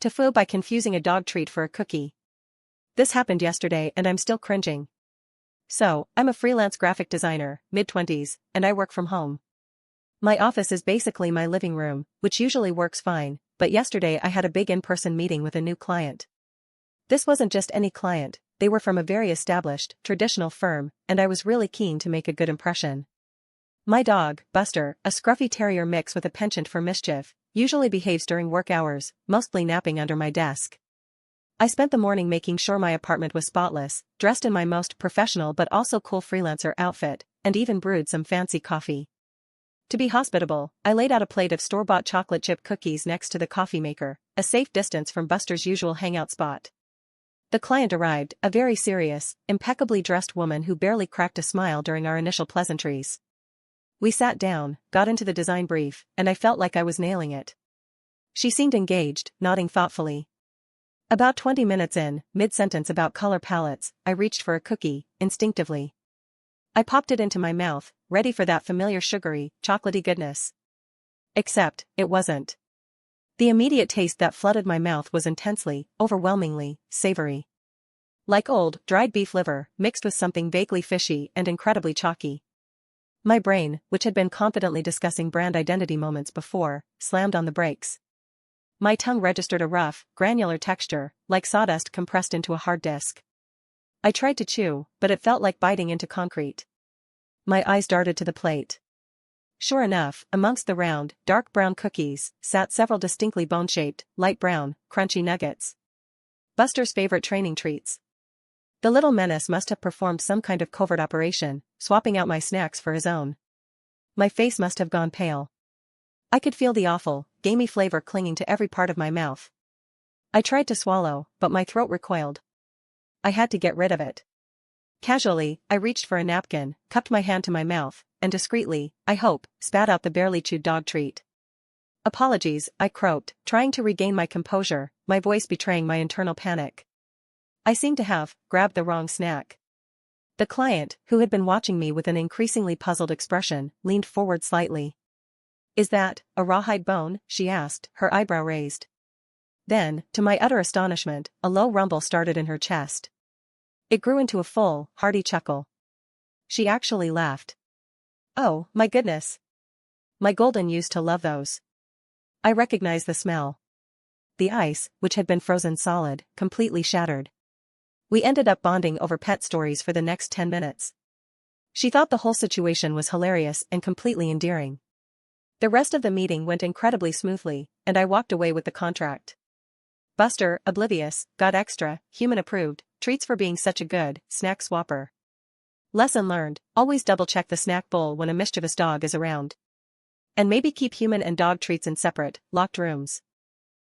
TIFU by confusing a dog treat for a cookie. This happened yesterday and I'm still cringing. So, I'm a freelance graphic designer, mid-20s, and I work from home. My office is basically my living room, which usually works fine, but yesterday I had a big in-person meeting with a new client. This wasn't just any client, they were from a very established, traditional firm, and I was really keen to make a good impression. My dog, Buster, a scruffy terrier mix with a penchant for mischief, usually behaves during work hours, mostly napping under my desk. I spent the morning making sure my apartment was spotless, dressed in my most professional but also cool freelancer outfit, and even brewed some fancy coffee. To be hospitable, I laid out a plate of store-bought chocolate chip cookies next to the coffee maker, a safe distance from Buster's usual hangout spot. The client arrived, a very serious, impeccably dressed woman who barely cracked a smile during our initial pleasantries. We sat down, got into the design brief, and I felt like I was nailing it. She seemed engaged, nodding thoughtfully. About 20 minutes in, mid-sentence about color palettes, I reached for a cookie, instinctively. I popped it into my mouth, ready for that familiar sugary, chocolatey goodness. Except, it wasn't. The immediate taste that flooded my mouth was intensely, overwhelmingly, savory. Like old, dried beef liver, mixed with something vaguely fishy and incredibly chalky. My brain, which had been confidently discussing brand identity moments before, slammed on the brakes. My tongue registered a rough, granular texture, like sawdust compressed into a hard disk. I tried to chew, but it felt like biting into concrete. My eyes darted to the plate. Sure enough, amongst the round, dark brown cookies, sat several distinctly bone-shaped, light brown, crunchy nuggets. Buster's favorite training treats. The little menace must have performed some kind of covert operation, swapping out my snacks for his own. My face must have gone pale. I could feel the awful, gamey flavor clinging to every part of my mouth. I tried to swallow, but my throat recoiled. I had to get rid of it. Casually, I reached for a napkin, cupped my hand to my mouth, and discreetly, I hope, spat out the barely chewed dog treat. Apologies, I croaked, trying to regain my composure, my voice betraying my internal panic. I seemed to have grabbed the wrong snack. The client, who had been watching me with an increasingly puzzled expression, leaned forward slightly. "Is that a rawhide bone?" she asked, her eyebrow raised. Then, to my utter astonishment, a low rumble started in her chest. It grew into a full, hearty chuckle. She actually laughed. Oh, my goodness. My golden used to love those. I recognized the smell. The ice, which had been frozen solid, completely shattered. We ended up bonding over pet stories for the next 10 minutes. She thought the whole situation was hilarious and completely endearing. The rest of the meeting went incredibly smoothly, and I walked away with the contract. Buster, oblivious, got extra, human-approved, treats for being such a good snack swapper. Lesson learned, always double-check the snack bowl when a mischievous dog is around. And maybe keep human and dog treats in separate, locked rooms.